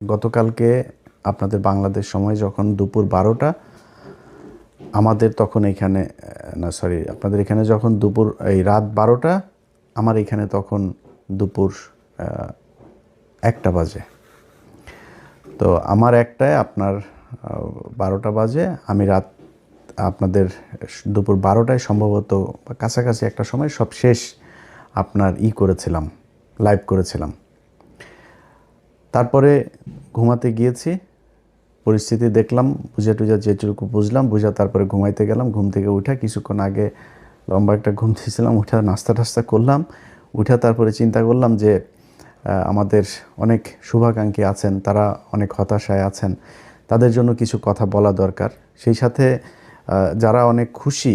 গতকালকে আপনাদের বাংলাদেশ সময় যখন দুপুর 12টা, আমাদের তখন এখানে আপনাদের এখানে যখন দুপুর রাত 12টা, আমার এখানে তখন দুপুর 1টা বাজে। তো আমার 1টায় আপনার 12টা বাজে। আমি আপনাদের দুপুর 12টায় সম্ভবত কাছাকাছি একটা সময় সব শেষ আপনার করেছিলাম, লাইভ করেছিলাম। তারপরে ঘুমাতে গিয়েছি, পরিস্থিতি দেখলাম, বুঝা যেটুকু বুঝলাম তারপরে ঘুমাইতে গেলাম। ঘুম থেকে উঠা কিছুক্ষণ আগে লম্বা একটা ঘুম দিয়েছিলাম, উঠা নাস্তা টাস্তা করলাম। উঠা তারপরে চিন্তা করলাম যে আমাদের অনেক শুভাকাঙ্ক্ষী আছেন, তারা অনেক হতাশায় আছেন, তাদের জন্য কিছু কথা বলা দরকার। সেই সাথে যারা অনেক খুশি,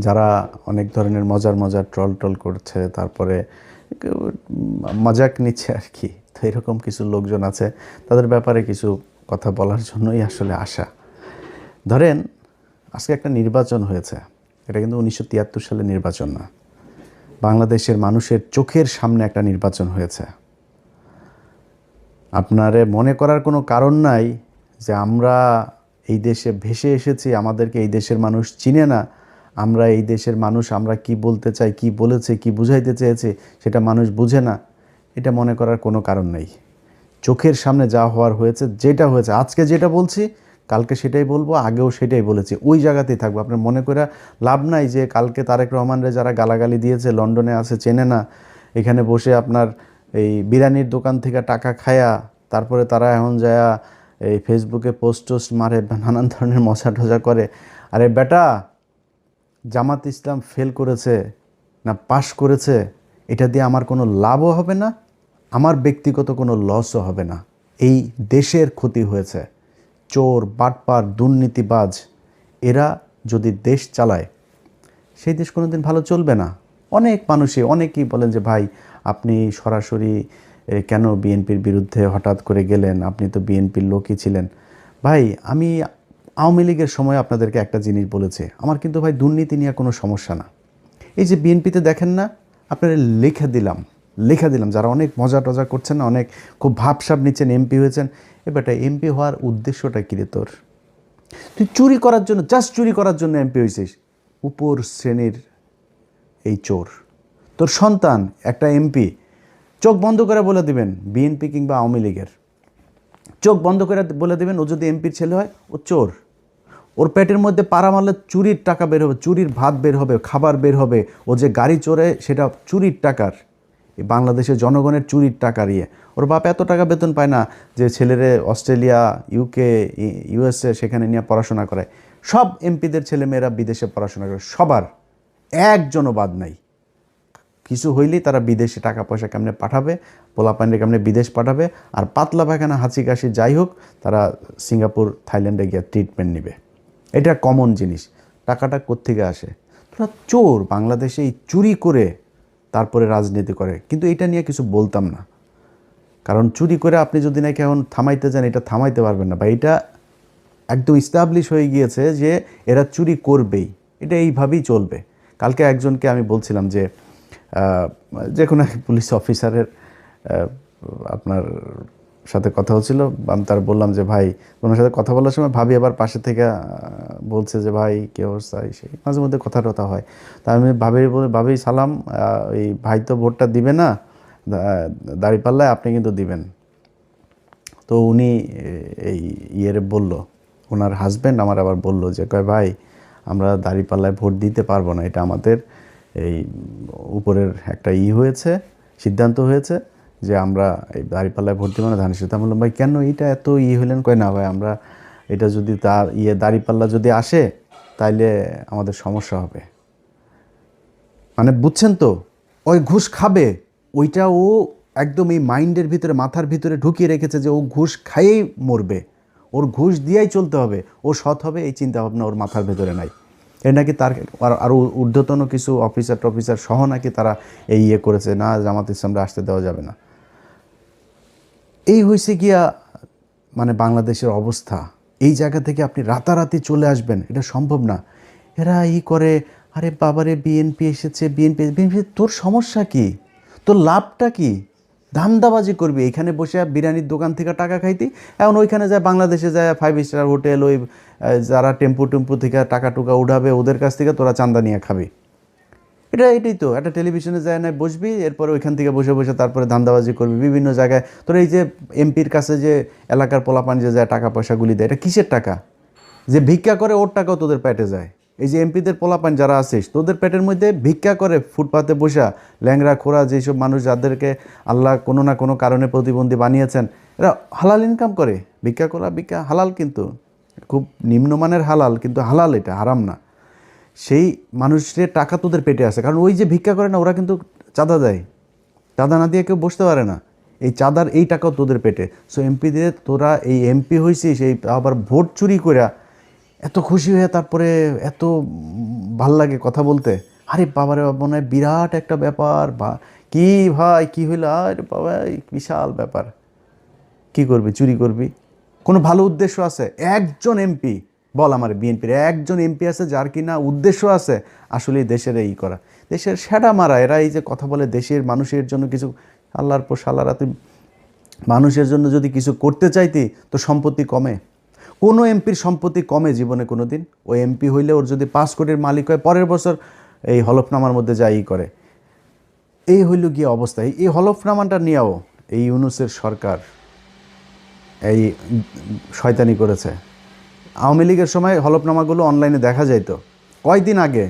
যারা অনেক ধরনের মজার ট্রল করছে, তারপরে মজাক নিচ্ছে আর কি, তো এরকম কিছু লোকজন আছে, তাদের ব্যাপারে কিছু কথা বলার জন্যই আসলে আসা। ধরেন আজকে একটা নির্বাচন হয়েছে, এটা কিন্তু 1973 সালে নির্বাচন না, বাংলাদেশের মানুষের চোখের সামনে একটা নির্বাচন হয়েছে। আপনারে মনে করার কোনো কারণ নাই যে আমরা এই দেশে ভেসে এসেছি, আমাদেরকে এই দেশের মানুষ চিনে না, আমরা এই দেশের মানুষ, আমরা কি বলতে চাই, কি বলেছে, কি বুঝাইতে চেয়েছে সেটা মানুষ বুঝে না, এটা মনে করার কোনো কারণ নেই। চোখের সামনে যা হওয়ার হয়েছে, যেটা হয়েছে, আজকে যেটা বলছি কালকে সেটাই বলবো, আগেও সেটাই বলেছি, ওই জায়গাতেই থাকবো। আপনার মনে করে লাভ নাই যে কালকে তারেক রহমানরে যারা গালাগালি দিয়েছে, লন্ডনে আছে, চেনে না, এখানে বসে আপনার এই বিরিয়ানির দোকান থেকে টাকা খায়া তারপরে তারা এখন যায়া এই ফেসবুকে পোস্ট মারে, নানান ধরনের মজা টজা করে। আরে বেটা, জামাত ইসলাম ফেল করেছে না পাশ করেছে, এটা দিয়ে আমার কোনো লাভও হবে না, আমার ব্যক্তিগত কোনো লসও হবে না। এই দেশের ক্ষতি হয়েছে। চোর, বাটপার, দুর্নীতিবাজ এরা যদি দেশ চালায়, সেই দেশ কোনো দিন ভালো চলবে না। অনেকেই বলেন যে ভাই আপনি সরাসরি কেন বিএনপির বিরুদ্ধে হঠাৎ করে গেলেন, আপনি তো বিএনপির লোকই ছিলেন। ভাই আমি আওয়ামী লীগের সময় আপনাদেরকে একটা জিনিস বলেছি, আমার কিন্তু ভাই দুর্নীতি নিয়ে কোনো সমস্যা না। এই যে বিএনপিতে দেখেন না, আপনারা লেখা দিলাম যারা অনেক মজা টজা করছেন না, অনেক খুব ভাবসাব নিচ্ছেন, এমপি হয়েছেন, এবারটা এমপি হওয়ার উদ্দেশ্যটা কী রে তোর? তুই চুরি করার জন্য, জাস্ট চুরি করার জন্য এমপি হয়েছিস, উপর শ্রেণীর এই চোর। তোর সন্তান একটা এমপি, চোখ বন্ধ করে বলে দিবেন বিএনপি কিংবা আওয়ামী লীগের, চোখ বন্ধ করে বলে দেবেন ও যদি এমপির ছেলে হয় ও চোর। ওর পেটের মধ্যে পাড়া মারলে চুরির টাকা বের হবে, চুরির ভাত বের হবে, খাবার বের হবে, ও যে গাড়ি চড়ে সেটা চুরির টাকার, এই বাংলাদেশের জনগণের চুরির টাকার ওর বাপ এত টাকা বেতন পায় না যে ছেলেরে অস্ট্রেলিয়া, ইউকে, ইউএসএ সেখানে নিয়ে পড়াশোনা করায়। সব এমপিদের ছেলেমেয়েরা বিদেশে পড়াশোনা করে, সবার, একজনও বাদ নাই। কিছু হইলেই তারা বিদেশে টাকা পয়সা কেমনে পাঠাবে, পোলাপাইনে কেমনে বিদেশ পাঠাবে, আর পাতলা পায়খানা, হাঁচি কাশি যাই হোক, তারা সিঙ্গাপুর, থাইল্যান্ডে গিয়ে ট্রিটমেন্ট নেবে। এটা কমন জিনিস। টাকাটা কোত্থেকে আসে? তোরা চোর, বাংলাদেশে এই চুরি করে তারপরে রাজনীতি করে, কিন্তু এটা নিয়ে কিছু বলতাম না, কারণ চুরি করে আপনি যদি নাকি এখন থামাইতে যান, এটা থামাইতে পারবেন না, বা এটা একদম ইস্টাবলিশ হয়ে গিয়েছে যে এরা চুরি করবেই, এটা এইভাবেই চলবে। কালকে একজনকে আমি বলছিলাম যে যে কোনো এক পুলিশ অফিসারের আপনার সাথে কথা হচ্ছিল, আমি তার বললাম যে ভাই, ওনার সাথে কথা বলার সময় ভাবি আবার পাশে থেকে বলছে যে ভাই কী অবস্থা, সেই মাঝে মধ্যে কথা টথা হয়। তা আমি ভাবি সালাম, এই ভাই তো ভোটটা দিবে না, দাঁড়িপাল্লায় আপনি কিন্তু দিবেন। তো উনি এই বলল, ওনার হাজব্যান্ড আমার আবার বলল যে কয় ভাই আমরা দাঁড়িপাল্লায় ভোট দিতে পারবো না, এটা আমাদের এই উপরের একটা হয়েছে, সিদ্ধান্ত হয়েছে যে আমরা এই দাঁড়িপাল্লায় ভোট দিব না, ধানের শীষ। আমি বললাম ভাই কেন এটা এত হলেন? কয় না ভাই, আমরা এটা যদি তার দাঁড়িপাল্লা যদি আসে তাইলে আমাদের সমস্যা হবে। মানে বুঝছেন তো, ওই ঘুষ খাবে, ওইটা ও একদম এই মাইন্ডের ভিতরে, মাথার ভিতরে ঢুকিয়ে রেখেছে যে ও ঘুষ খাইয়েই মরবে, ওর ঘুষ দিয়েই চলতে হবে, ও সৎ হবে, এই চিন্তাভাবনা ওর মাথার ভেতরে নাই। এর নাকি তার আরও ঊর্ধ্বতন কিছু অফিসার সহ নাকি তারা এই করেছে, না জামাত ইসলামরা আসতে দেওয়া যাবে না। এই হয়েছে গিয়া মানে বাংলাদেশের অবস্থা। এই জায়গা থেকে আপনি রাতারাতি চলে আসবেন, এটা সম্ভব না। এরা করে, আরে বাবারে বিএনপি এসেছে, বিএনপি, তোর সমস্যা কি? তোর লাভটা কি? ধান্দাবাজি করবি, এখানে বসে বিরিয়ানির দোকান থেকে টাকা খাইতি, এখন ওইখানে যায় বাংলাদেশে যায় 5 স্টার হোটেল, ওই যারা টেম্পু টেম্পু থেকে টাকা টুকা উঠাবে ওদের কাছ থেকে তোরা চান্দা নিয়ে খাবি। এটাই তো একটা টেলিভিশনে যায় না বসবি, এরপরে ওইখান থেকে বসে বসে তারপরে ধান্দাবাজি করবি বিভিন্ন জায়গায়। তোর এই যে এমপির কাছে যে এলাকার পোলাপান যে যায় টাকা পয়সাগুলি দেয়, এটা কিসের টাকা? যে ভিক্ষা করে ওর টাকাও তোদের পেটে যায়। এই যে এমপিদের পোলাপান যারা আছিস, তোদের পেটের মধ্যে ভিক্ষা করে ফুটপাতে বসা ল্যাংড়া খোড়া যেসব মানুষ যাদেরকে আল্লাহ কোনো না কোনো কারণে প্রতিবন্ধী বানিয়েছেন, এরা হালাল ইনকাম করে। ভিক্ষা করা ভিক্ষা হালাল, কিন্তু খুব নিম্নমানের হালাল, কিন্তু হালাল, এটা হারাম না। সেই মানুষের টাকা তোদের পেটে আসে, কারণ ওই যে ভিক্ষা করে না ওরা কিন্তু চাঁদা দেয়, চাঁদা না দিয়ে কেউ বসতে পারে না, এই চাঁদার এই টাকাও তোদের পেটে। সো এমপিদের তোরা এই এমপি হয়েছিস, এই আবার ভোট চুরি করে এত খুশি হয়ে তারপরে এত ভাল লাগে কথা বলতে। আরে বাবারে বাবা, মনে হয় বিরাট একটা ব্যাপার, বা কি ভাই কি হইল, আরে বাবা বিশাল ব্যাপার। কি করবি? চুরি করবি? কোনো ভালো উদ্দেশ্য আছে? একজন এমপি বল আমার, বিএনপির একজন এমপি আছে যার কিনা উদ্দেশ্য আছে আসলে দেশের এই করা, দেশের সেটা মারা? এরা এই যে কথা বলে দেশের মানুষের জন্য কিছু, আল্লাহর পর শালারা, তুই মানুষের জন্য যদি কিছু করতে চাইতি তো সম্পত্তি কমে? কোনো এমপির সম্পত্তি কমে জীবনে কোনো দিন? ওই এমপি হইলে ওর যদি 5 কোটির মালিক হয়, পরের বছর এই হলফনামার মধ্যে যাই করে। এই হইল গিয়ে অবস্থা। এই হলফনামাটা নিয়েও এই ইউনূসের সরকার এই শয়তানি করেছে। আওয়ামী লীগের সময় হলফনামাগুলো অনলাইনে দেখা যাইত, কয়েকদিন আগে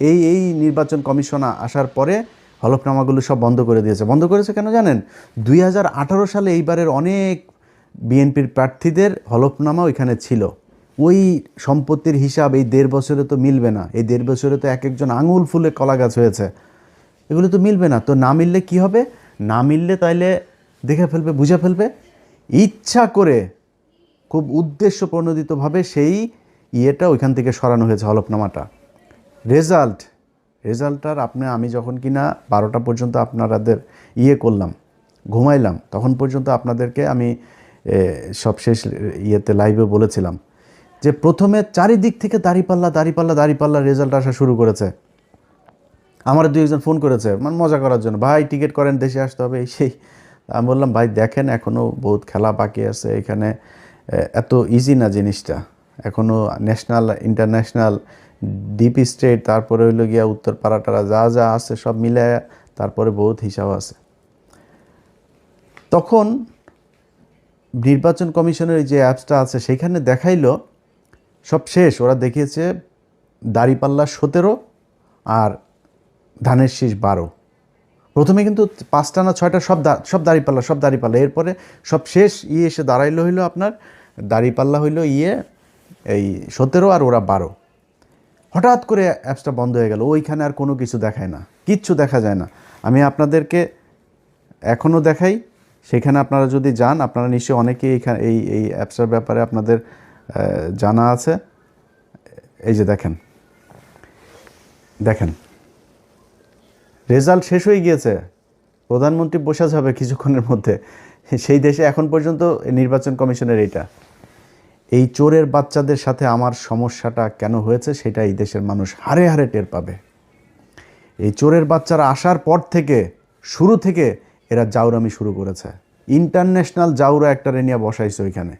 এই নির্বাচন কমিশন আসার পরে হলফনামাগুলো সব বন্ধ করে দিয়েছে। বন্ধ করেছে কেন জানেন? 2018 সালে এইবারের অনেক বিএনপির প্রার্থীদের হলফনামা ওইখানে ছিল। ওই সম্পত্তির হিসাব এই 1.5 বছরে তো মিলবে না। এই 1.5 বছরে তো এক একজন আঙুল ফুলে কলা গাছ হয়েছে, এগুলো তো মিলবে না। তো না মিললে কি হবে? না মিললে তাইলে দেখে ফেলবে, বুঝে ফেলবে, ইচ্ছা করে খুব উদ্দেশ্য প্রণোদিতভাবে সেই ইয়েটা ওইখান থেকে সরানো হয়েছে, হলফনামাটা। রেজাল্টটার আমি যখন কিনা 12টা পর্যন্ত আপনাদের করলাম, ঘুমাইলাম, তখন পর্যন্ত আপনাদেরকে আমি সবশেষ লাইভে বলেছিলাম যে প্রথমে চারিদিক থেকে দাঁড়িপাল্লা রেজাল্ট আসা শুরু করেছে। আমার 2 একজন ফোন করেছে মানে মজা করার জন্য, ভাই টিকিট করেন, দেশে আসতে হবে এই সেই। আমি বললাম ভাই দেখেন, এখনও বহুত খেলা বাকি আছে এখানে, এত ইজি না জিনিসটা। এখনও ন্যাশনাল ইন্টারন্যাশনাল ডিপ স্টেট, তারপরে হইলো গিয়া উত্তর পাড়াটারা যা আছে সব মিলে তারপরে বহুত হিসাব আছে। তখন নির্বাচন কমিশনের যে অ্যাপসটা আছে সেখানে দেখাইলো সব শেষ, ওরা দেখিয়েছে দাঁড়িপাল্লা 17 আর ধানের শীষ 12। প্রথমে কিন্তু 5টা না 6টা সব দাঁড়িপাল্লা, এরপরে সব শেষ এসে দাঁড়াইলো হইলো আপনার দাঁড়িপাল্লা হইলো এই 17 আর ওরা 12। হঠাৎ করে অ্যাপসটা বন্ধ হয়ে গেল, ওইখানে আর কোনো কিছু দেখায় না, কিচ্ছু দেখা যায় না। আমি আপনাদেরকে এখনও দেখাই, সেখানে আপনারা যদি যান, আপনারা নিশ্চয়ই অনেকেই এইখানে এই অ্যাপসটার ব্যাপারে আপনাদের জানা আছে। এই যে দেখেন রেজাল্ট শেষ হয়ে গিয়েছে, প্রধানমন্ত্রী বসা যাবে কিছুক্ষণের মধ্যে। সেই দেশে এখন পর্যন্ত নির্বাচন কমিশনের এই চোরের বাচ্চাদের সাথে আমার সমস্যাটা কেন হয়েছে সেটা এই দেশের মানুষ হারে হারে টের পাবে। এই চোরের বাচ্চারা আসার পর থেকে, শুরু থেকে এরা জাউরামি শুরু করেছে। ইন্টারন্যাশনাল জাউরা একটা নিয়ে বসাইছে ওইখানে,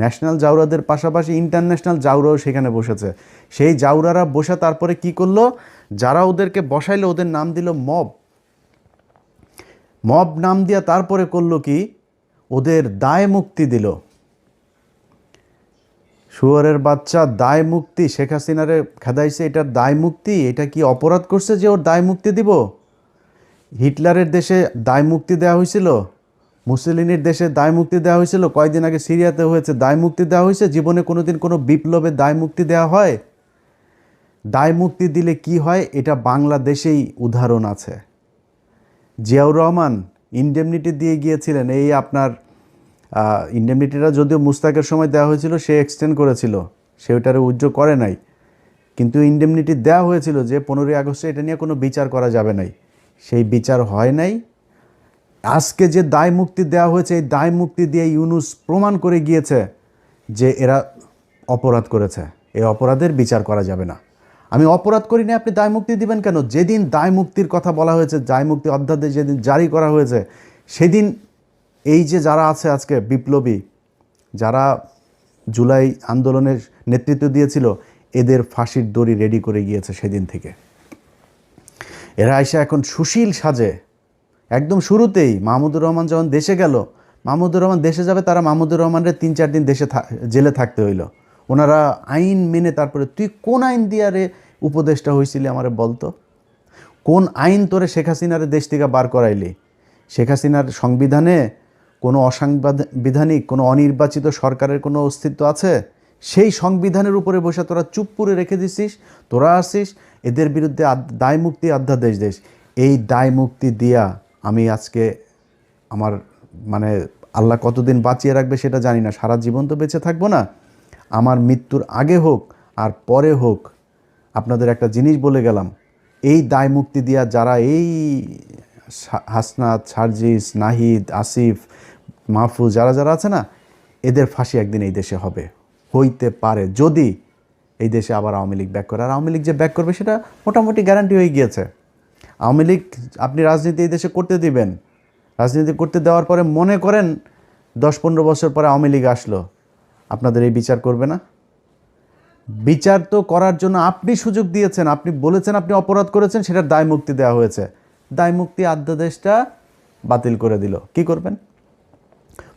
ন্যাশনাল জাউরাদের পাশাপাশি ইন্টারন্যাশনাল জাউরাও সেখানে বসেছে। সেই জাউরারা বসে তারপরে কি করলো, যারা ওদেরকে বসাইলো ওদের নাম দিল মব নাম দিয়া তারপরে করলো কি, ওদের দায় মুক্তি দিল। শুয়োরের বাচ্চা, দায় মুক্তি। শেখ হাসিনারে খেদাইছে, এটার দায় মুক্তি। এটা কি অপরাধ করছে যে ওর দায় মুক্তি দিব? হিটলারের দেশে দায় মুক্তি দেওয়া হয়েছিল, মুসলিনের দেশে দায় মুক্তি দেওয়া হয়েছিল, কয়েকদিন আগে সিরিয়াতে হয়েছে, দায় মুক্তি দেওয়া হয়েছে। জীবনে কোনোদিন কোনো বিপ্লবে দায় মুক্তি দেওয়া হয়? দায় মুক্তি দিলে কি হয় এটা বাংলাদেশেই উদাহরণ আছে। জিয়াউর রহমান ইনডেমনিটি দিয়ে গিয়েছিলেন, এই আপনার ইনডেমনিটিটা যদিও মুস্তাকের সময় দেওয়া হয়েছিল, সে এক্সটেন্ড করেছিল, সে ওটারে উজ্জ্ব করে নাই, কিন্তু ইনডেমনিটি দেওয়া হয়েছিল যে 15ই আগস্টে এটা নিয়ে কোনো বিচার করা যাবে নাই, সেই বিচার হয় নাই। আজকে যে দায় মুক্তি দেওয়া হয়েছে, এই দায় মুক্তি দিয়ে ইউনূস প্রমাণ করে গিয়েছে যে এরা অপরাধ করেছে, এই অপরাধের বিচার করা যাবে না। আমি অপরাধ করি না, আপনি দায় মুক্তি দিবেন কেন? যেদিন দায় মুক্তির কথা বলা হয়েছে, দায় মুক্তি অধ্যাদেশ যেদিন জারি করা হয়েছে, সেদিন এই যে যারা আছে আজকে বিপ্লবী, যারা জুলাই আন্দোলনের নেতৃত্ব দিয়েছিল, এদের ফাঁসির দড়ি রেডি করে গিয়েছে সেদিন থেকে। এরা এসে এখন সুশীল সাজে। একদম শুরুতেই মাহমুদুর রহমান যখন দেশে গেল, মাহমুদুর রহমান দেশে যাবে, তারা মাহমুদুর রহমানের 3-4 দিন জেলে থাকতে হইল। ওনারা আইন মেনে, তারপরে তুই কোন আইন দিয়ে আরে উপদেষ্টা হয়েছিলি আমারে বলতো, কোন আইন তোরে শেখ হাসিনারে দেশ থেকে বার করাইলি? শেখ হাসিনার সংবিধানে কোনো অসাংবিধানিক, কোনো অনির্বাচিত সরকারের কোনো অস্তিত্ব আছে? সেই সংবিধানের উপরে বসে তোরা চুপ করে রেখে দিছিস। তোরা আসিস এদের বিরুদ্ধে দায় মুক্তি অধ্যাদেশ দেশ। এই দায় মুক্তি দিয়া আমি আজকে আমার মানে আল্লাহ কতদিন বাঁচিয়ে রাখবে সেটা জানি না, সারা জীবন তো বেঁচে থাকবো না। আমার মৃত্যুর আগে হোক আর পরে হোক, আপনাদের একটা জিনিস বলে গেলাম, এই দায় মুক্তি দিয়া যারা এই হাসনাত, সার্জিস, নাহিদ, আসিফ, মাহফুজ, যারা যারা আছে না, এদের ফাঁসি একদিন এই দেশে হবে, হইতে পারে যদি এই দেশে আবার আওয়ামী লীগ ব্যাক করে। আর আওয়ামী লীগ যে ব্যাক করবে সেটা মোটামুটি গ্যারান্টি হয়ে গিয়েছে। আওয়ামী লীগ আপনি রাজনীতি এই দেশে করতে দিবেন, রাজনীতি করতে দেওয়ার পরে মনে করেন 10-15 বছর পরে আওয়ামী লীগ আসলো, আপনাদের এই বিচার করবে না? বিচার তো করার জন্য আপনি সুযোগ দিয়েছেন, আপনি বলেছেন আপনি অপরাধ করেছেন, সেটার দায় মুক্তি দেওয়া হয়েছে। দায় মুক্তি অধ্যাদেশটা বাতিল করে দিল, কি করবেন?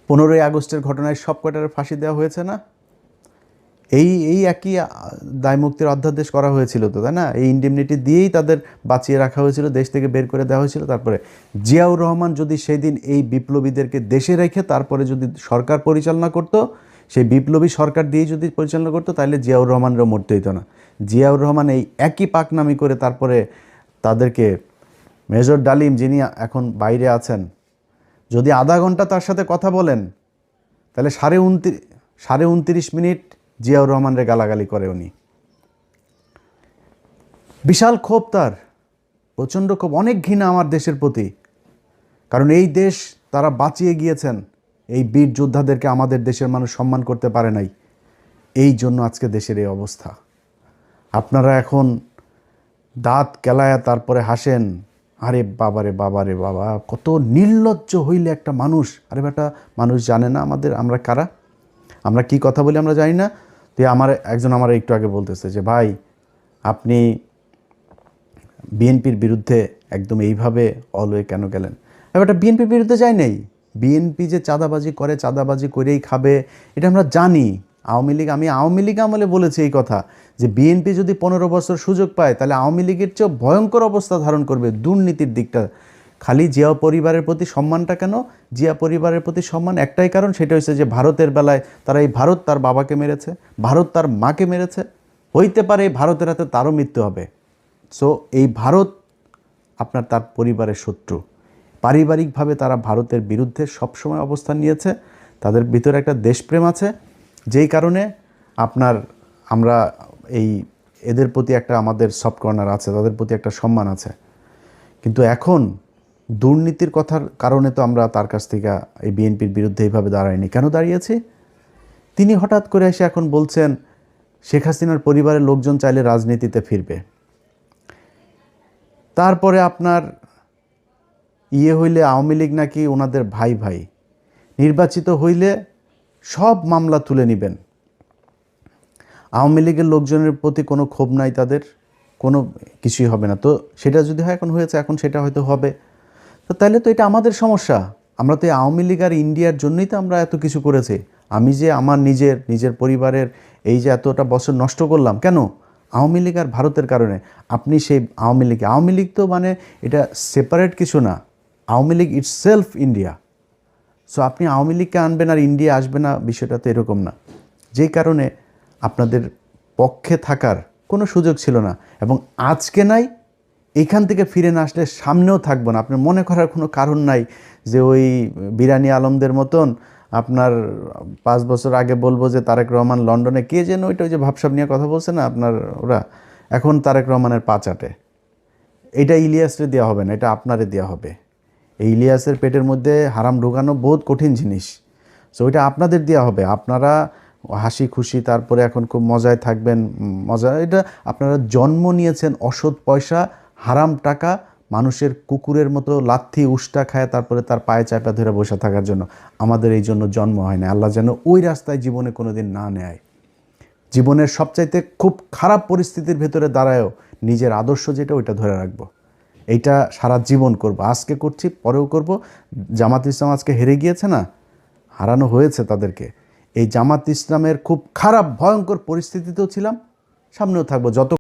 15ই আগস্টের ঘটনায় সব কটার ফাঁসি দেওয়া হয়েছে না? এই একই দায় মুক্তির অধ্যাদেশ করা হয়েছিল তো, তাই না? এই ইন্ডেমনিটি দিয়েই তাদের বাঁচিয়ে রাখা হয়েছিল, দেশ থেকে বের করে দেওয়া হয়েছিল। তারপরে জিয়াউর রহমান যদি সেই দিন এই বিপ্লবীদেরকে দেশে রেখে তারপরে যদি সরকার পরিচালনা করতো, সেই বিপ্লবী সরকার দিয়ে যদি পরিচালনা করতো, তাহলে জিয়াউর রহমানেরও মরতে হইতো না। জিয়াউর রহমান এই একই পাকনামি করে তারপরে তাদেরকে, মেজর ডালিম যিনি এখন বাইরে আছেন, যদি আধা ঘন্টা তার সাথে কথা বলেন, তাহলে 29.5 মিনিট জিয়াউর রহমানরে গালাগালি করে উনি। বিশাল ক্ষোভ তার, প্রচণ্ড ক্ষোভ, অনেক ঘৃণা আমার দেশের প্রতি। কারণ এই দেশ তারা বাঁচিয়ে গিয়েছেন, এই বীর যোদ্ধাদেরকে আমাদের দেশের মানুষ সম্মান করতে পারে নাই, এই জন্য আজকে দেশের এই অবস্থা। আপনারা এখন দাঁত কেলায়া তারপরে হাসেন, আরে বাবারে বাবারে বাবা, কত নির্লজ্জ হইলে একটা মানুষ। আরে বেটা, মানুষ জানে না আমরা কারা, আমরা কি কথা বলি আমরা জানি না। তো একজন আমার একটু আগে বলতেছে যে ভাই, আপনি বিএনপির বিরুদ্ধে একদম এইভাবে অলওয়ে কেন গেলেন? এবার বিএনপির বিরুদ্ধে যায় নাই, বিএনপি যে চাঁদাবাজি করে, চাঁদাবাজি করেই খাবে, এটা আমরা জানি। আমি আওয়ামী লীগ আমলে বলেছি এই কথা, যে বিএনপি যদি 15 বছর সুযোগ পায়, তাহলে আওয়ামী লীগের চেয়েও ভয়ঙ্কর অবস্থা ধারণ করবে দুর্নীতির দিকটা। খালি জিয়া পরিবারের প্রতি সম্মানটা কেন? জিয়া পরিবারের প্রতি সম্মান একটাই কারণ, সেটা হচ্ছে যে ভারতের বেলায় তারা এই ভারত তার বাবাকে মেরেছে, ভারত তার মাকে মেরেছে, হইতে পারে এই ভারতের হাতে তারও মৃত্যু হবে। সো এই ভারত তার পরিবারের শত্রু। পারিবারিকভাবে তারা ভারতের বিরুদ্ধে সবসময় অবস্থান নিয়েছে, তাদের ভিতরে একটা দেশপ্রেম আছে, যেই কারণে আমরা এদের প্রতি একটা আমাদের সফট কর্নার আছে, তাদের প্রতি একটা সম্মান আছে। কিন্তু এখন দুর্নীতির কথার কারণে তো আমরা তার কাছ থেকে এই বিএনপির বিরুদ্ধে এইভাবে দাঁড়াইনি। কেন দাঁড়িয়েছি? তিনি হঠাৎ করে এসে এখন বলছেন শেখ হাসিনার পরিবারের লোকজন চাইলে রাজনীতিতে ফিরবে। তারপরে হইলে আওয়ামী লীগ নাকি ওনাদের ভাই ভাই, নির্বাচিত হইলে সব মামলা তুলে নেবেন। আওয়ামী লীগের লোকজনের প্রতি কোনো ক্ষোভ নাই, তাদের কোনো কিছুই হবে না। তো সেটা যদি হয়, এখন হয়েছে, এখন সেটা হয়তো হবে। তো তাহলে তো এটা আমাদের সমস্যা। আমরা তো এই আওয়ামী লীগ আর ইন্ডিয়ার জন্যই তো আমরা এত কিছু করেছি। আমি যে আমার নিজের পরিবারের এই যে এতটা বছর নষ্ট করলাম, কেন? আওয়ামী লীগ আর ভারতের কারণে। আপনি সেই আওয়ামী লীগ তো মানে এটা সেপারেট কিছু না, Awami League itself India. So আপনি আওয়ামী লীগকে আনবেন আর ইন্ডিয়া আসবে না, বিষয়টা তো এরকম না। যেই কারণে আপনাদের পক্ষে থাকার কোনো সুযোগ ছিল না, এবং আজকে নাই, এইখান থেকে ফিরে না আসলে সামনেও থাকবো না। আপনার মনে করার কোনো কারণ নাই যে ওই বিরানি আলমদের মতন 5 বছর আগে বলবো যে তারেক রহমান লন্ডনে কে যেন ওই যে ভাবসাব নিয়ে কথা বলছে না ওরা, এখন তারেক রহমানের পা চাটে। এটা ইলিয়াসরে দেওয়া হবে না, এটা আপনারে দেওয়া হবে। এই ইলিয়াসের পেটের মধ্যে হারাম ঢোকানো বহুত কঠিন জিনিস। সো ওইটা আপনাদের দেওয়া হবে। আপনারা হাসি খুশি তারপরে এখন খুব মজায় থাকবেন, এটা আপনারা জন্ম নিয়েছেন অসৎ পয়সা, হারাম টাকা, মানুষের কুকুরের মতো লাথি উষ্টা খায় তারপরে তার পায়ে চাপা ধরে বসে থাকার জন্য। আমাদের এই জন্য জন্ম হয় না। আল্লাহ যেন ওই রাস্তায় জীবনে কোনোদিন না নেয়। জীবনের সবচাইতে খুব খারাপ পরিস্থিতির ভেতরে দাঁড়ায়ও নিজের আদর্শ যেটা ওইটা ধরে রাখবো। এইটা সারা জীবন করব, আজকে করছি পরেও করব। জামাত ইসলাম আজকে হেরে গিয়েছে না, হারানো হয়েছে তাদেরকে। এই জামাত ইসলামের খুব খারাপ ভয়ঙ্কর পরিস্থিতিতেও ছিলাম, সামনেও থাকবো। যত